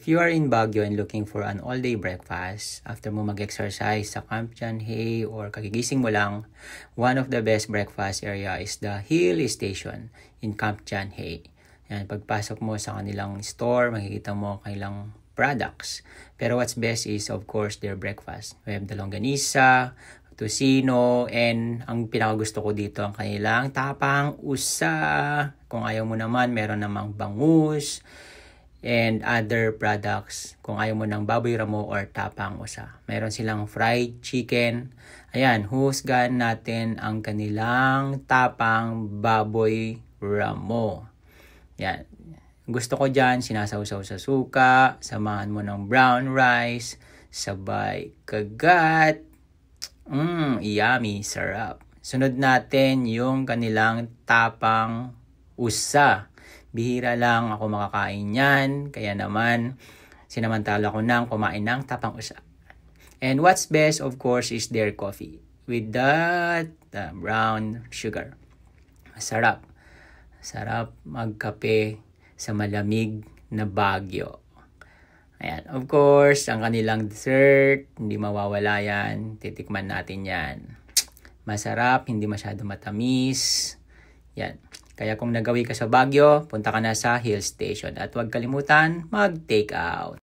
If you are in Baguio and looking for an all-day breakfast, after mo mag-exercise sa Camp John Hay or kagigising mo lang, one of the best breakfast area is the Hill Station in Camp John Hay. Yan, pagpasok mo sa kanilang store, makikita mo kanilang products. Pero what's best is, of course, their breakfast. We have the longganisa, tocino, and ang pinakagusto ko dito, ang kanilang tapang usa. Kung ayaw mo naman, meron namang bangus, and other products kung ayaw mo ng baboy ramo or tapang usa. Meron silang fried chicken. Ayan, husgan natin ang kanilang tapang baboy ramo. Yan. Gusto ko dyan, sinasawsaw sa suka, samahan mo ng brown rice, sabay kagat. Yummy, sarap. Sunod natin yung kanilang tapang usa. Bihira lang ako makakain yan, kaya naman sinamantala ko nang kumain ng tapang usa. And what's best, of course, is their coffee with that brown sugar. Sarap. Sarap magkape sa malamig na Baguio. Ayan, of course, ang kanilang dessert, hindi mawawala yan. Titikman natin yan. Masarap, hindi masyado matamis. Yan. Kaya kung nagawi ka sa Baguio, punta ka na sa Hill Station. At huwag kalimutan, mag-take out.